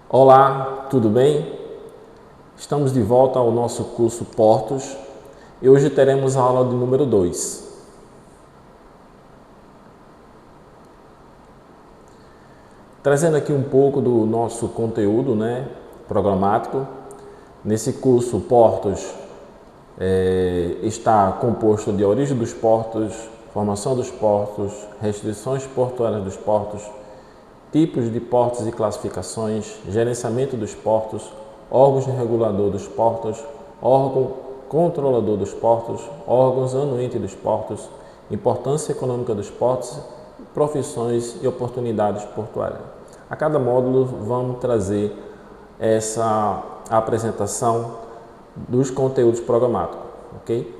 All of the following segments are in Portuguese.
Olá, tudo bem? Estamos de volta ao nosso curso Portos e hoje teremos a aula de número 2. Trazendo aqui um pouco do nosso conteúdo programático. Nesse curso Portos está composto de origem dos portos, formação dos portos, restrições portuárias dos portos, tipos de portos e classificações, gerenciamento dos portos, órgãos regulador dos portos, órgão controlador dos portos, órgãos anuentes dos portos, importância econômica dos portos, profissões e oportunidades portuárias. A cada módulo vamos trazer essa apresentação dos conteúdos programáticos, ok?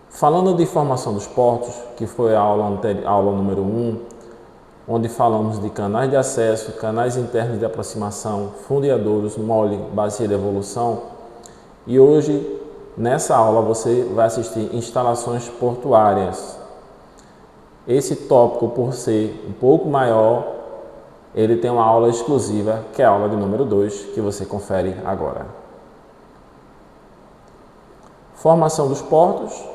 Falando de formação dos portos, que foi a aula número 1, onde falamos de canais de acesso, canais internos de aproximação, fundeadouros, mole, bacia de evolução. E hoje, nessa aula, você vai assistir instalações portuárias. Esse tópico, por ser um pouco maior, ele tem uma aula exclusiva, que é a aula de número 2, que você confere agora. Formação dos portos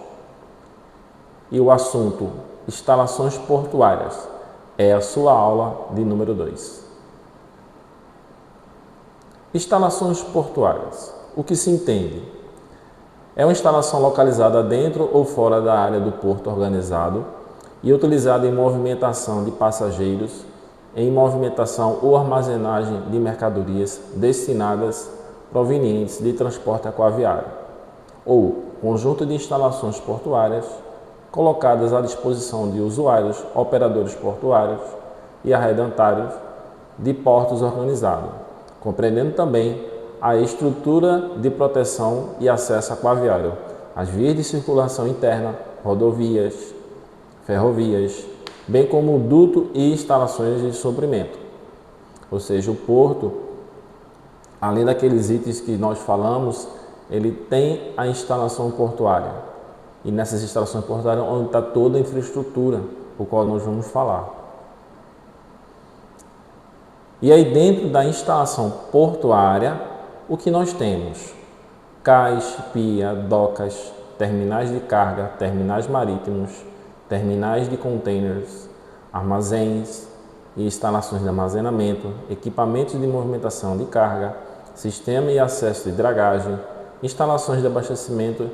e o assunto instalações portuárias é a sua aula de número 2. Instalações portuárias. O que se entende? É uma instalação localizada dentro ou fora da área do porto organizado e utilizada em movimentação de passageiros, em movimentação ou armazenagem de mercadorias destinadas provenientes de transporte aquaviário, ou conjunto de instalações portuárias colocadas à disposição de usuários, operadores portuários e arrendatários de portos organizados, compreendendo também a estrutura de proteção e acesso aquaviário, as vias de circulação interna, rodovias, ferrovias, bem como o duto e instalações de suprimento. Ou seja, o porto, além daqueles itens que nós falamos, ele tem a instalação portuária. E nessas instalações portuárias onde está toda a infraestrutura, o qual nós vamos falar. E aí dentro da instalação portuária, o que nós temos? Cais, pia, docas, terminais de carga, terminais marítimos, terminais de containers, armazéns e instalações de armazenamento, equipamentos de movimentação de carga, sistema e acesso de dragagem, instalações de abastecimento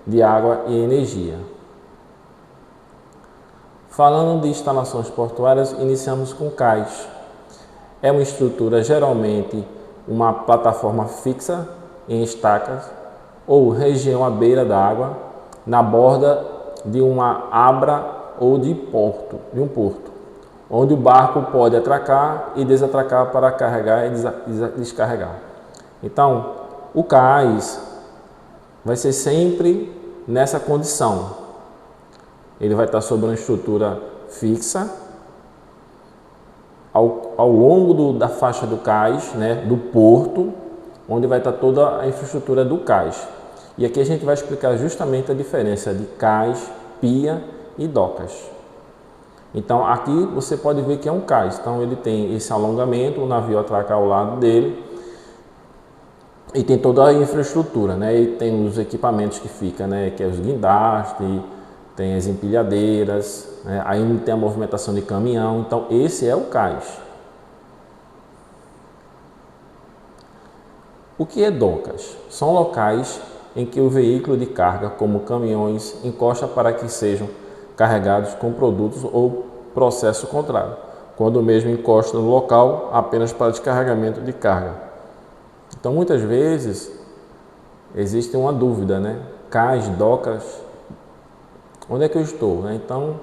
de água e energia. Falando de instalações portuárias, iniciamos com cais. É uma estrutura geralmente uma plataforma fixa em estacas ou região à beira da água, na borda de uma abra ou de um porto, onde o barco pode atracar e desatracar para carregar e descarregar. Então, o cais vai ser sempre nessa condição. Ele vai estar sobre uma estrutura fixa ao longo da faixa do cais, do porto, onde vai estar toda a infraestrutura do cais. E aqui a gente vai explicar justamente a diferença de cais, pia e docas. Então aqui você pode ver que é um cais, então ele tem esse alongamento, o navio atraca ao lado dele e tem toda a infraestrutura, e tem os equipamentos que ficam, que é os guindastes, tem as empilhadeiras, aí tem a movimentação de caminhão. Então esse é o cais. O que é docas? São locais em que o veículo de carga, como caminhões, encosta para que sejam carregados com produtos ou processo contrário, quando o mesmo encosta no local apenas para descarregamento de carga. Então muitas vezes existe uma dúvida, Cais, docas, onde é que eu estou? Então,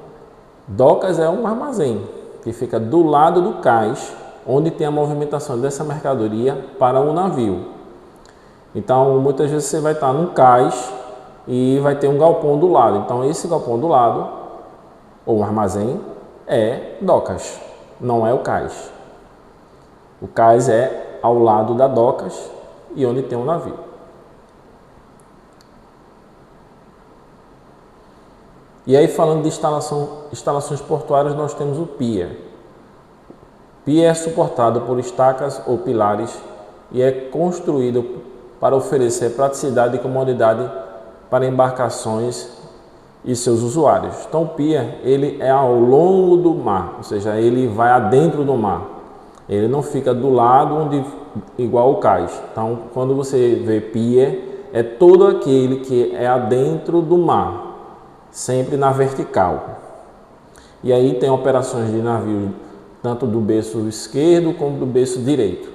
docas é um armazém que fica do lado do cais, onde tem a movimentação dessa mercadoria para o navio. Então, muitas vezes você vai estar num cais e vai ter um galpão do lado. Então, esse galpão do lado, ou um armazém, é docas, não é o cais. O cais é ao lado da docas e onde tem um navio. E aí, falando de instalações portuárias, nós temos o pier. Pia é suportado por estacas ou pilares e é construído para oferecer praticidade e comodidade para embarcações e seus usuários. Então, o pia ele é ao longo do mar, ou seja, ele vai adentro do mar. Ele não fica do lado onde igual o cais. Então, quando você vê pia, é todo aquele que é adentro do mar, sempre na vertical. E aí tem operações de navio tanto do berço esquerdo como do berço direito.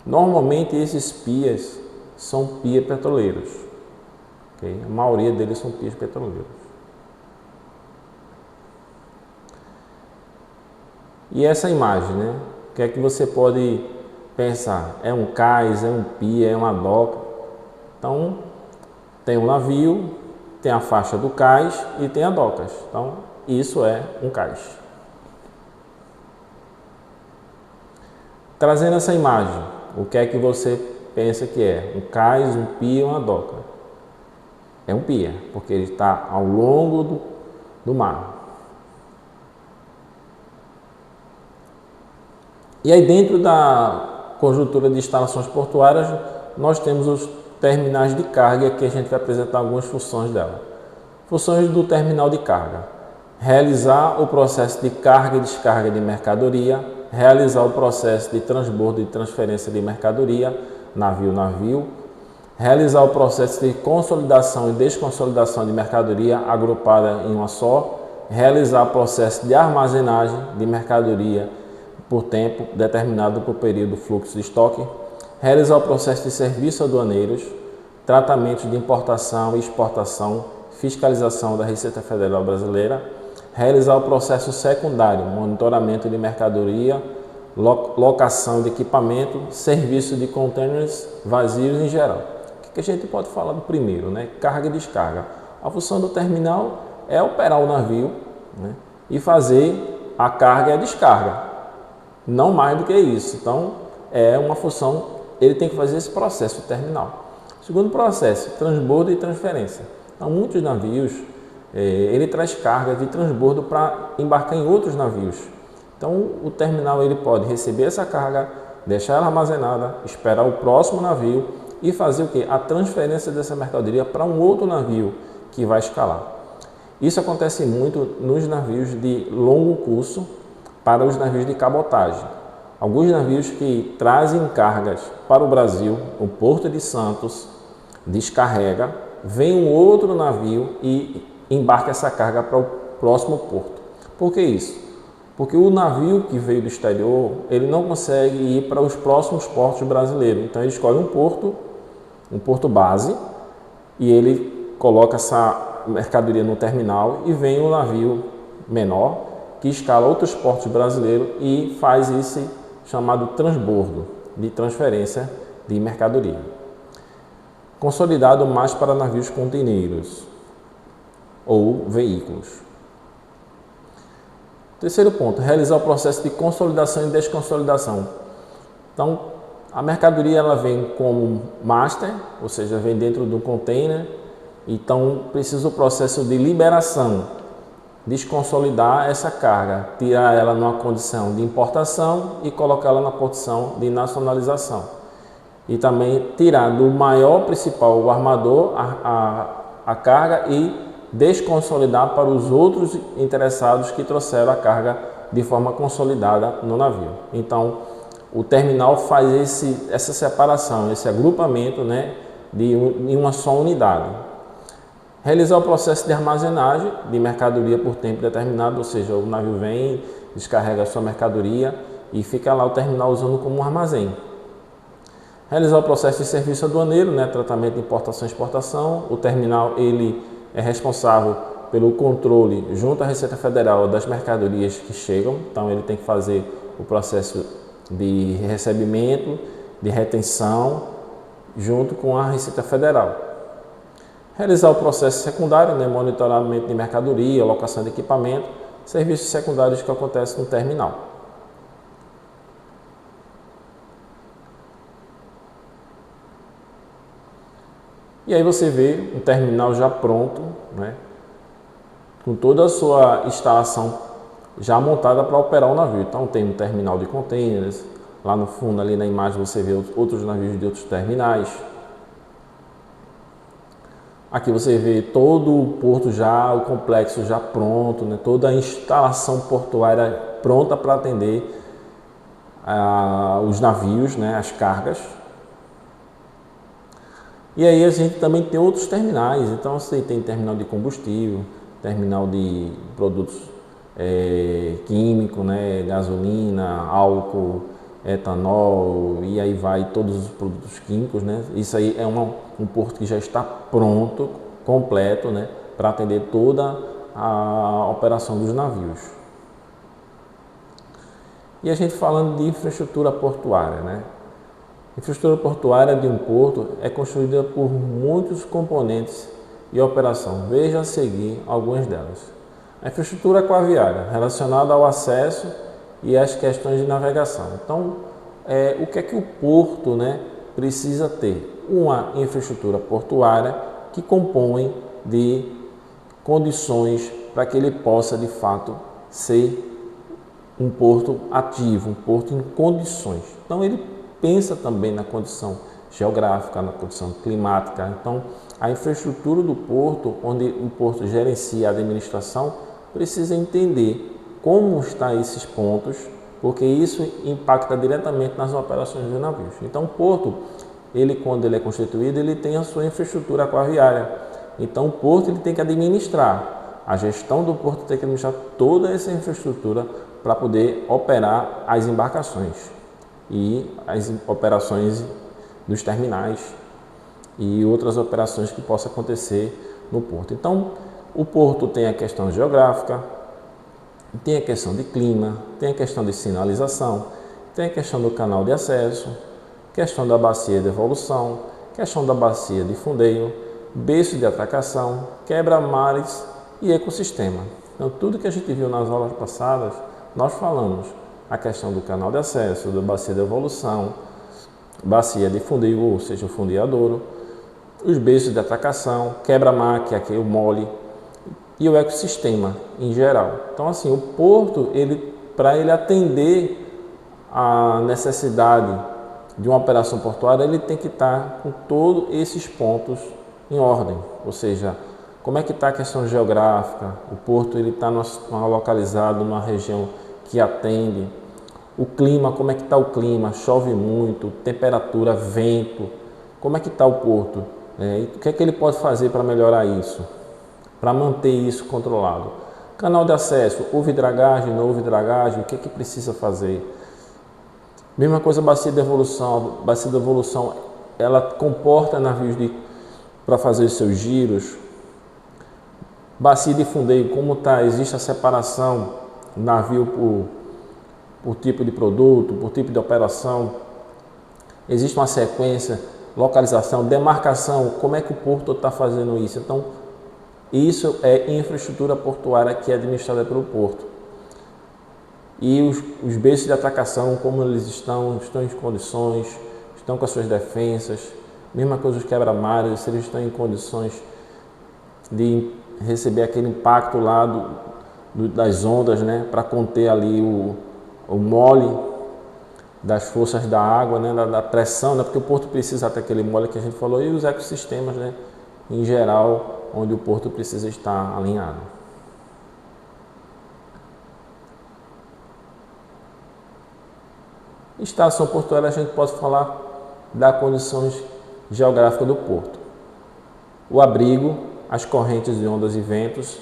Normalmente esses pias são pias petroleiros. Okay? A maioria deles são pias petroleiros. E essa imagem, né? O que é que você pode pensar? É um cais, é um pia, é uma doca? Então, tem um navio, tem a faixa do cais e tem a docas. Então, isso é um cais. Trazendo essa imagem, o que é que você pensa que é? Um cais, um pia ou uma doca? É um pia, porque ele está ao longo do mar. E aí dentro da conjuntura de instalações portuárias, nós temos os terminais de carga, que a gente vai apresentar algumas funções dela. Funções do terminal de carga: realizar o processo de carga e descarga de mercadoria, realizar o processo de transbordo e transferência de mercadoria, navio-navio, realizar o processo de consolidação e desconsolidação de mercadoria agrupada em uma só, realizar o processo de armazenagem de mercadoria por tempo determinado por período fluxo de estoque, realizar o processo de serviços aduaneiros, tratamento de importação e exportação, fiscalização da Receita Federal Brasileira, realizar o processo secundário, monitoramento de mercadoria, locação de equipamento, serviço de containers vazios em geral. O que a gente pode falar do primeiro, né? Carga e descarga. A função do terminal é operar o navio, né? E fazer a carga e a descarga. Não mais do que isso. Então, é uma função, ele tem que fazer esse processo, o terminal. Segundo processo, transbordo e transferência. Então, muitos navios, ele traz carga de transbordo para embarcar em outros navios. Então, o terminal ele pode receber essa carga, deixar ela armazenada, esperar o próximo navio e fazer o quê? A transferência dessa mercadoria para um outro navio que vai escalar. Isso acontece muito nos navios de longo curso, para os navios de cabotagem. Alguns navios que trazem cargas para o Brasil, o Porto de Santos, descarrega, vem um outro navio e embarca essa carga para o próximo porto. Por que isso? Porque o navio que veio do exterior, ele não consegue ir para os próximos portos brasileiros. Então ele escolhe um porto base, e ele coloca essa mercadoria no terminal e vem um navio menor que escala outros portos brasileiros e faz esse chamado transbordo de transferência de mercadoria. Consolidado mais para navios containeiros ou veículos. Terceiro ponto, realizar o processo de consolidação e desconsolidação. Então, a mercadoria ela vem como master, ou seja, vem dentro do container, então precisa o processo de liberação, desconsolidar essa carga, tirar ela numa condição de importação e colocá-la na condição de nacionalização. E também tirar do maior principal, o armador, a carga e desconsolidar para os outros interessados que trouxeram a carga de forma consolidada no navio. Então, o terminal faz essa separação, esse agrupamento, né, em uma só unidade. Realizar o processo de armazenagem de mercadoria por tempo determinado, ou seja, o navio vem, descarrega a sua mercadoria e fica lá o terminal usando como um armazém. Realizar o processo de serviço aduaneiro, né, tratamento de importação e exportação. O terminal ele é responsável pelo controle junto à Receita Federal das mercadorias que chegam, então ele tem que fazer o processo de recebimento, de retenção, junto com a Receita Federal. Realizar o processo secundário, né, monitoramento de mercadoria, alocação de equipamento, serviços secundários que acontecem no terminal. E aí você vê um terminal já pronto, né, com toda a sua instalação já montada para operar o navio. Então tem um terminal de contêineres, lá no fundo, ali na imagem você vê outros navios de outros terminais. Aqui você vê todo o porto já, o complexo já pronto, né? Toda a instalação portuária pronta para atender os navios, né? As cargas. E aí a gente também tem outros terminais, então você tem terminal de combustível, terminal de produtos químicos, né? Gasolina, álcool, etanol, e aí vai todos os produtos químicos, né? Isso aí é um porto que já está pronto, completo, né? Para atender toda a operação dos navios. E a gente falando de infraestrutura portuária, né? A infraestrutura portuária de um porto é construída por muitos componentes e operação. Veja a seguir algumas delas. A infraestrutura aquaviária, relacionada ao acesso e às questões de navegação. Então, o que é que o porto, né, precisa ter? Uma infraestrutura portuária que compõe de condições para que ele possa, de fato, ser um porto ativo, um porto em condições. Então, ele pensa também na condição geográfica, na condição climática. Então, a infraestrutura do porto, onde o porto gerencia a administração, precisa entender como estão esses pontos, porque isso impacta diretamente nas operações dos navios. Então, o porto, quando ele é constituído, ele tem a sua infraestrutura aquaviária. Então, o porto ele tem que administrar. A gestão do porto tem que administrar toda essa infraestrutura para poder operar as embarcações e as operações dos terminais e outras operações que possam acontecer no porto. Então, o porto tem a questão geográfica, tem a questão de clima, tem a questão de sinalização, tem a questão do canal de acesso, questão da bacia de evolução, questão da bacia de fundeio, berço de atracação, quebra-mares e ecossistema. Então, tudo que a gente viu nas aulas passadas, nós falamos a questão do canal de acesso, da bacia de evolução, bacia de fundeio, ou seja, o fundeadouro, os berços de atracação, quebra-mar, que é aqui o mole, e o ecossistema em geral. Então, assim, o porto, para ele atender a necessidade de uma operação portuária, ele tem que estar com todos esses pontos em ordem, ou seja, como é que está a questão geográfica, o porto ele está localizado numa região que atende, o clima, como é que está o clima, chove muito, temperatura, vento, como é que está o porto, e o que é que ele pode fazer para melhorar isso, para manter isso controlado. Canal de acesso, houve dragagem, não houve dragagem, o que é que precisa fazer? Mesma coisa bacia de evolução, a bacia de evolução ela comporta navios para fazer os seus giros. Bacia de fundeio, como está? Existe a separação navio por tipo de produto, por tipo de operação. Existe uma sequência, localização, demarcação, como é que o porto está fazendo isso? Então, isso é infraestrutura portuária que é administrada pelo porto. E os berços de atracação, como eles estão em condições, estão com as suas defensas. Mesma coisa os quebra-mares, se eles estão em condições de receber aquele impacto lá das ondas, né, para conter ali o mole das forças da água, né, da pressão, né, porque o porto precisa ter aquele mole que a gente falou, e os ecossistemas, né, em geral, onde o porto precisa estar alinhado. Estação portuária, a gente pode falar das condições geográficas do porto. O abrigo, as correntes de ondas e ventos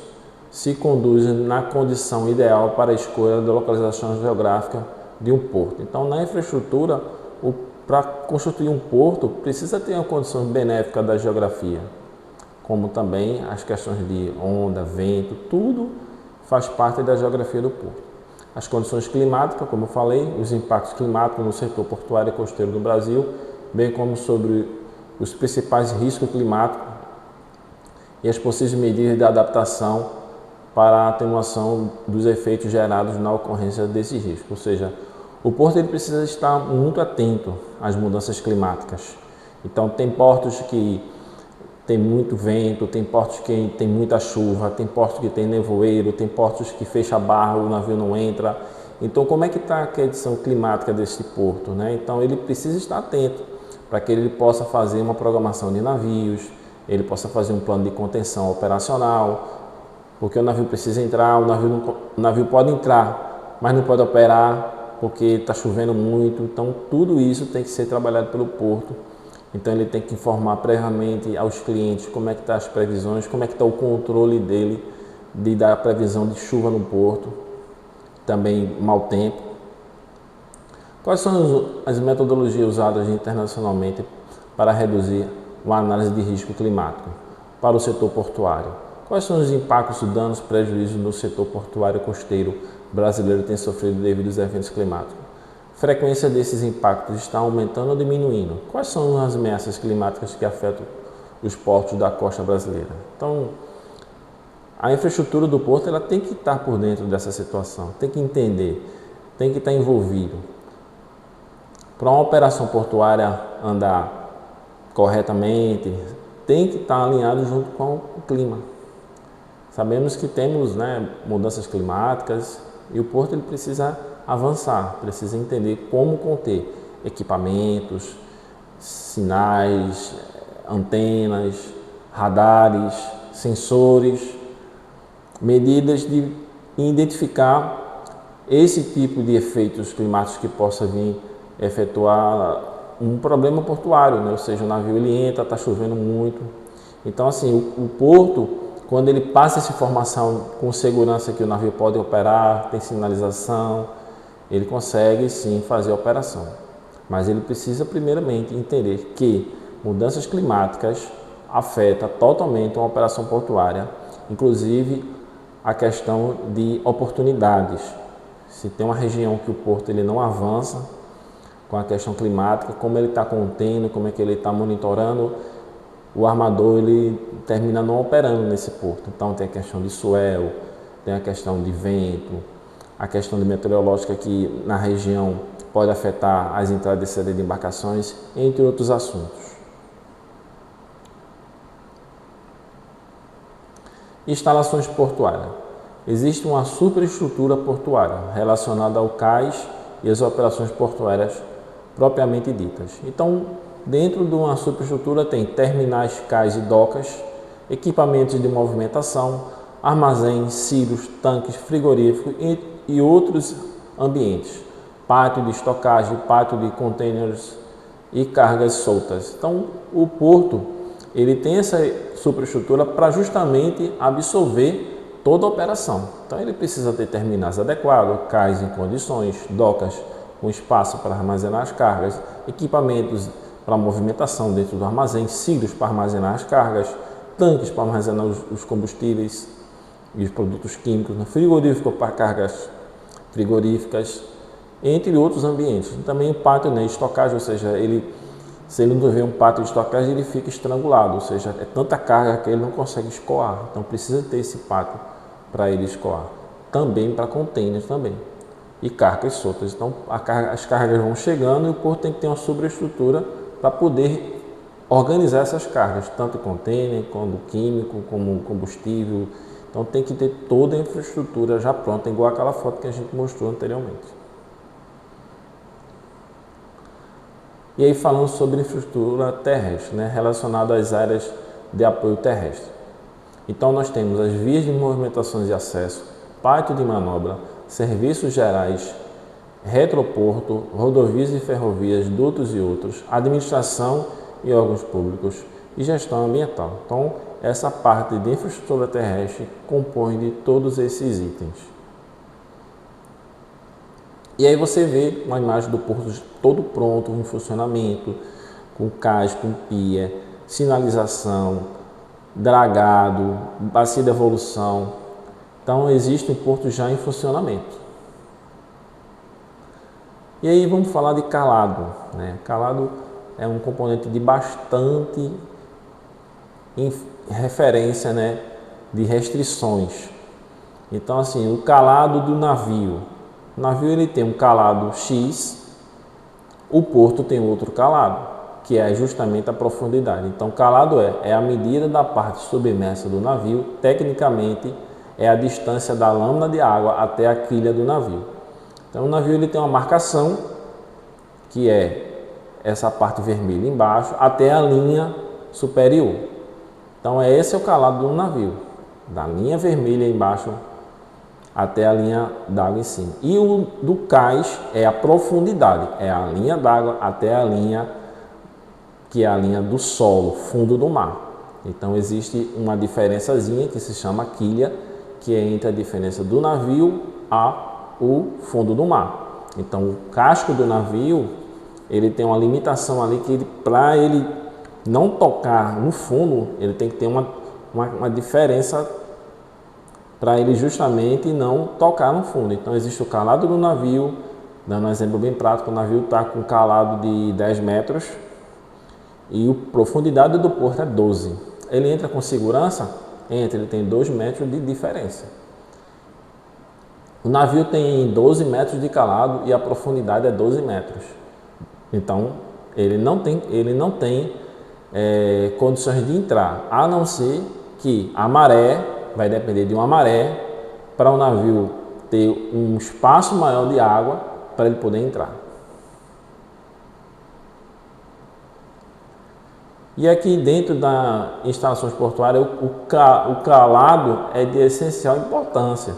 se conduzem na condição ideal para a escolha da localização geográfica de um porto. Então, na infraestrutura, para construir um porto, precisa ter uma condição benéfica da geografia, como também as questões de onda, vento, tudo faz parte da geografia do porto. As condições climáticas, como eu falei, os impactos climáticos no setor portuário e costeiro do Brasil, bem como sobre os principais riscos climáticos e as possíveis medidas de adaptação para a atenuação dos efeitos gerados na ocorrência desses riscos. Ou seja, o porto ele precisa estar muito atento às mudanças climáticas. Então, tem portos que tem muito vento, tem portos que tem muita chuva, tem portos que tem nevoeiro, tem portos que fecha a barra, o navio não entra. Então, como é que está a condição climática desse porto, né? Então, ele precisa estar atento para que ele possa fazer uma programação de navios, ele possa fazer um plano de contenção operacional, porque o navio precisa entrar, o navio pode entrar, mas não pode operar porque está chovendo muito. Então, tudo isso tem que ser trabalhado pelo porto. Então, ele tem que informar previamente aos clientes como é que estão as previsões, como é que está o controle dele de dar a previsão de chuva no porto, também mau tempo. Quais são as metodologias usadas internacionalmente para reduzir uma análise de risco climático para o setor portuário? Quais são os impactos, danos, prejuízos no setor portuário costeiro brasileiro tem sofrido devido aos eventos climáticos? A frequência desses impactos está aumentando ou diminuindo? Quais são as ameaças climáticas que afetam os portos da costa brasileira? Então, a infraestrutura do porto ela tem que estar por dentro dessa situação, tem que entender, tem que estar envolvido. Para uma operação portuária andar corretamente, tem que estar alinhado junto com o clima. Sabemos que temos, mudanças climáticas e o porto ele precisa avançar, precisa entender como conter equipamentos, sinais, antenas, radares, sensores, medidas de identificar esse tipo de efeitos climáticos que possa vir efetuar um problema portuário, né? Ou seja, o navio ele entra, está chovendo muito. Então, assim, o porto, quando ele passa essa informação com segurança que o navio pode operar, tem sinalização, ele consegue sim fazer a operação. Mas ele precisa primeiramente entender que mudanças climáticas afetam totalmente uma operação portuária, inclusive a questão de oportunidades. Se tem uma região que o porto ele não avança com a questão climática, como ele está contendo, como é que ele está monitorando, o armador ele termina não operando nesse porto. Então tem a questão de swell, tem a questão de vento, a questão de meteorológica que na região pode afetar as entradas e saídas de embarcações, entre outros assuntos. Instalações portuárias. Existe uma superestrutura portuária relacionada ao cais e as operações portuárias propriamente ditas. Então, dentro de uma superestrutura tem terminais, cais e docas, equipamentos de movimentação, armazéns, silos, tanques, frigoríficos e outros ambientes, pátio de estocagem, pátio de containers e cargas soltas. Então, o porto ele tem essa superestrutura para justamente absorver toda a operação. Então, ele precisa ter terminais adequados, cais em condições, docas com espaço para armazenar as cargas, equipamentos para movimentação dentro do armazém, silos para armazenar as cargas, tanques para armazenar os combustíveis e os produtos químicos, frigorífico para cargas frigoríficas, entre outros ambientes. E também o pátio de estocagem, ou seja, se ele não tiver um pátio de estocagem, ele fica estrangulado, ou seja, é tanta carga que ele não consegue escoar. Então precisa ter esse pátio para ele escoar. Também para containers também. E cargas soltas. Então as cargas vão chegando e o porto tem que ter uma sobreestrutura para poder organizar essas cargas, tanto container, como químico, como combustível. Então tem que ter toda a infraestrutura já pronta, igual aquela foto que a gente mostrou anteriormente. E aí falando sobre infraestrutura terrestre, relacionada às áreas de apoio terrestre. Então nós temos as vias de movimentações e acesso, pátio de manobra, serviços gerais, retroporto, rodovias e ferrovias, dutos e outros, administração e órgãos públicos e gestão ambiental. Então, essa parte de infraestrutura terrestre compõe de todos esses itens. E aí você vê uma imagem do porto todo pronto, em funcionamento, com cais, com pia, sinalização, dragado, bacia de evolução. Então, existe um porto já em funcionamento. E aí vamos falar de calado. Calado é um componente de bastante referência de restrições. Então, assim, o calado do navio. O navio ele tem um calado X, o porto tem outro calado. que é justamente a profundidade. Então, calado é a medida da parte submersa do navio, tecnicamente é a distância da lâmina de água até a quilha do navio. Então, o navio ele tem uma marcação, que é essa parte vermelha embaixo, até a linha superior. Então, esse é o calado do navio, da linha vermelha embaixo até a linha d'água em cima. E o do cais é a profundidade, é a linha d'água até a linha, que é a linha do solo, fundo do mar. Então, existe uma diferençazinha que se chama quilha, que é entre a diferença do navio ao fundo do mar. Então, o casco do navio, ele tem uma limitação ali que para ele não tocar no fundo, ele tem que ter uma diferença para ele justamente não tocar no fundo. Então, existe o calado do navio, dando um exemplo bem prático, o navio está com calado de 10 metros e a profundidade do porto é 12. Ele entra com segurança? Entra, ele tem 2 metros de diferença. O navio tem 12 metros de calado e a profundidade é 12 metros. Então, ele não tem condições de entrar, a não ser que a maré, vai depender de uma maré, para o navio ter um espaço maior de água para ele poder entrar. E aqui dentro das instalações portuárias, o calado é de essencial importância,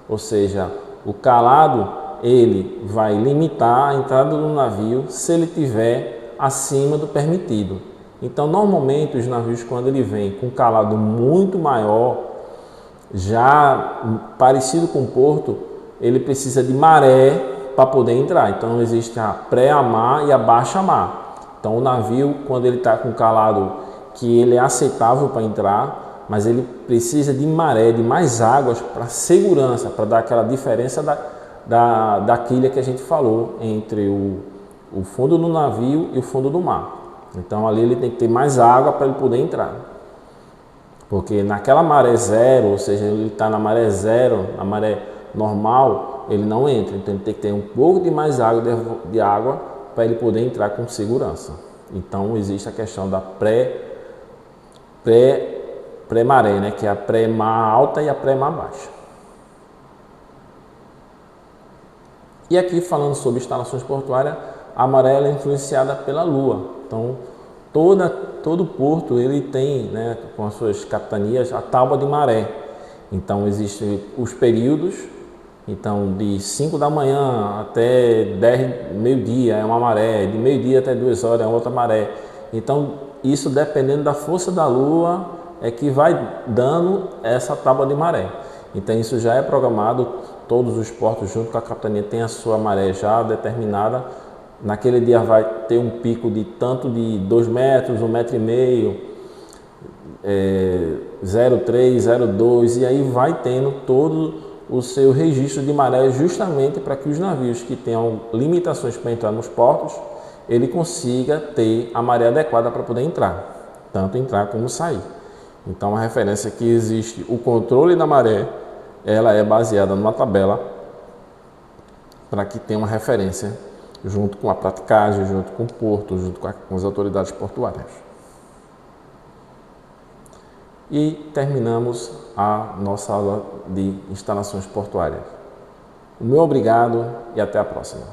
ou seja, o calado ele vai limitar a entrada do navio se ele tiver acima do permitido. Então, normalmente os navios, quando ele vem com calado muito maior, já parecido com o porto, ele precisa de maré para poder entrar. Então, existe a pré-mar e a baixa-mar. Então, o navio, quando ele está com calado que ele é aceitável para entrar, mas ele precisa de maré, de mais águas para segurança, para dar aquela diferença da quilha que a gente falou entre o fundo do navio e o fundo do mar. Então, ali ele tem que ter mais água para ele poder entrar. Porque naquela maré zero, ou seja, ele está na maré zero, na maré normal, ele não entra. Então, ele tem que ter um pouco de mais água para ele poder entrar com segurança. Então, existe a questão da pré-maré, né? Que é a pré-mar alta e a pré-mar baixa. E aqui, falando sobre instalações portuárias, a maré é influenciada pela lua. Então, todo porto ele tem, né, com as suas capitanias, a tábua de maré. Então, existem os períodos. Então, de 5 da manhã até 10, meio-dia é uma maré, de meio-dia até 2 horas é outra maré. Então, isso dependendo da força da lua é que vai dando essa tábua de maré. Então, isso já é programado, todos os portos junto com a capitania tem a sua maré já determinada. Naquele dia vai ter um pico de tanto de 2 metros, 1,5 metro, 0,3, 0,2 e aí vai tendo todo o seu registro de maré justamente para que os navios que tenham limitações para entrar nos portos, ele consiga ter a maré adequada para poder entrar, tanto entrar como sair. Então a referência que existe, o controle da maré, ela é baseada numa tabela para que tenha uma referência junto com a praticagem, junto com o porto, junto com as autoridades portuárias. E terminamos a nossa aula de instalações portuárias. O meu obrigado e até a próxima.